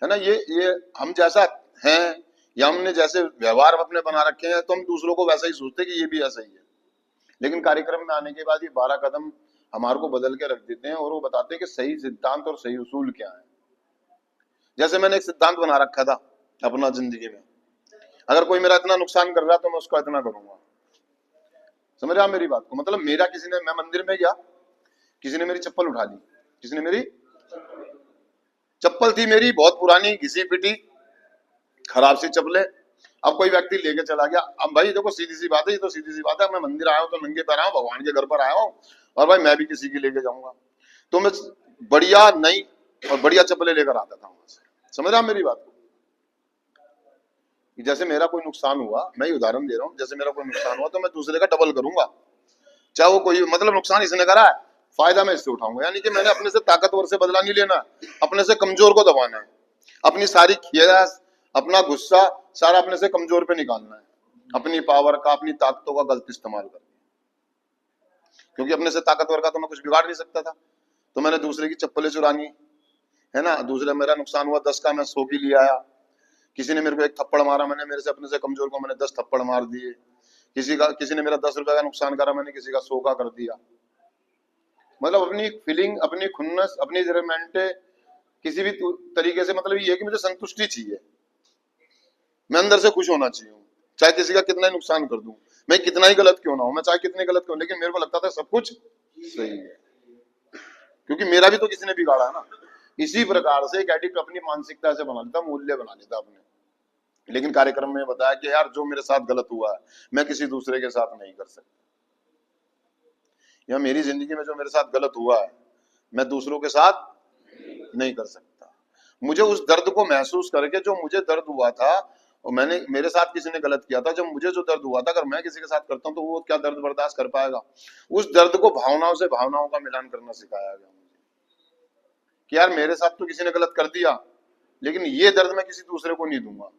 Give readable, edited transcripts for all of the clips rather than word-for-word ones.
है ना। ये हम जैसा हैं या हमने जैसे व्यवहार अपने बना रखे हैं तो हम दूसरों को वैसा ही सोचते कि ये भी ऐसा ही है। लेकिन कार्यक्रम में आने के बाद ये 12 कदम हमारे को बदल के रख देते हैं और वो बताते हैं कि सही सिद्धांत और सही उसूल क्या है। जैसे मैंने एक सिद्धांत बना रखा था अपना जिंदगी में, अगर कोई मेरा इतना नुकसान कर रहा है तो मैं उसका इतना करूंगा। समझ रहे आप मेरी बात को? मतलब मेरा किसी ने, मैं मंदिर में गया, किसी ने मेरी चप्पल उठा ली, किसी ने मेरी चप्पल थी मेरी बहुत पुरानी घिसी पिटी खराब सी चप्पलें, अब कोई व्यक्ति लेके चला गया। अब भाई देखो सीधी सी बात है, ये तो सीधी सी बात है, मैं मंदिर आया हूं तो नंगे पैर आया हूं, भगवान के घर पर आया हूं, और भाई मैं भी किसी की लेके जाऊंगा तो मैं बढ़िया नई और बढ़िया चप्पलें लेकर आता था वहां से। समझ रहे आप मेरी बात को? जैसे मेरा कोई नुकसान हुआ, मैं उदाहरण दे रहा हूँ, जैसे मेरा कोई नुकसान हुआ तो मैं दूसरे का डबल करूंगा, चाहे वो कोई, मतलब नुकसान इसने करा है, फायदा मैं इससे उठाऊंगा। यानी कि मैंने अपने से ताकतवर से बदला नहीं लेना, अपने से कमजोर को दबाना है, अपनी सारी खियास, अपना गुस्सा सारा अपने से कमजोर पे निकालना है, अपनी पावर का, अपनी ताकतों का गलत इस्तेमाल करना। क्योंकि अपने से ताकतवर का तो मैं कुछ बिगाड़ नहीं सकता था, तो मैंने दूसरे की चप्पलें चुरानी, है ना। दूसरे मेरा नुकसान हुआ 10 का, मैं 100 की ले आया। किसी ने मेरे को एक थप्पड़ मारा, मैंने मेरे से अपने से कमजोर को मैंने 10 थप्पड़ मार दिए। किसी ने मेरा 10 रुपए का नुकसान करा, मैंने किसी का 100 का कर दिया। मतलब अपनी फीलिंग, अपनी खुन्नस, अपनी जरमेंटे किसी भी तरीके से, मतलब ये है कि मुझे संतुष्टि चाहिए, मैं अंदर से खुश होना चाहिए, चाहे किसी का कितना ही नुकसान कर दूं, मैं कितना ही गलत क्यों ना हो, मैं चाहे कितने गलत क्यों, लेकिन मेरे को लगता था सब कुछ सही है, क्योंकि मेरा भी तो किसी ने बिगाड़ा है ना। इसी प्रकार से एक एडिक्ट अपनी मानसिकता से बना लेता, मूल्य बना लेता अपने। लेकिन कार्यक्रम में बताया कि यार जो मेरे साथ गलत हुआ है मैं किसी दूसरे के साथ नहीं कर सकता, या मेरी जिंदगी में जो मेरे साथ गलत हुआ है मैं दूसरों के साथ नहीं कर सकता। मुझे उस दर्द को महसूस करके, जो मुझे दर्द हुआ था और मैंने, मेरे साथ किसी ने गलत किया था, जब मुझे जो दर्द हुआ था अगर मैं किसी के साथ करता हूं तो वो क्या दर्द बर्दाश्त कर पाएगा। उस दर्द को भावनाओं से, भावनाओं का मिलान करना सिखाया गया मुझे कि यार मेरे साथ तो किसी ने गलत कर दिया, लेकिन ये दर्द मैं किसी दूसरे को नहीं दूंगा।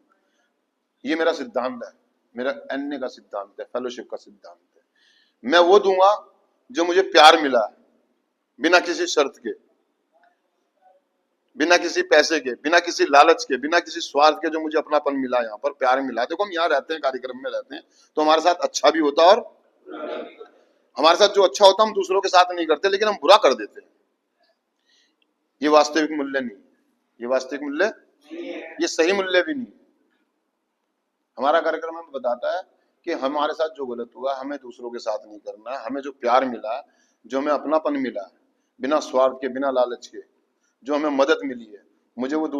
ये मेरा सिद्धांत है, मेरा एनए का सिद्धांत है, फेलोशिप का सिद्धांत है। मैं वो दूंगा जो मुझे प्यार मिला है, बिना किसी शर्त के, बिना किसी पैसे के, बिना किसी लालच के, बिना किसी स्वार्थ के, जो मुझे अपनापन मिला, यहाँ पर प्यार मिला। देखो हम यहाँ रहते हैं, कार्यक्रम में रहते हैं, तो हमारे साथ अच्छा भी होता है और हमारे साथ जो अच्छा होता है हम दूसरों के साथ नहीं करते, लेकिन हम बुरा कर देते हैं। ये वास्तविक मूल्य नहीं, ये वास्तविक मूल्य, ये सही मूल्य भी नहीं। हमारा कार्यक्रम हमें बताता है कि हमारे साथ जो गलत हुआ हमें दूसरों के साथ नहीं करना है। हमें जो प्यार मिला है, जो हमें अपनापन मिला है, बिना स्वार्थ के, बिना लालच के, जो हमें मदद मिली है, मुझे वो दूसरों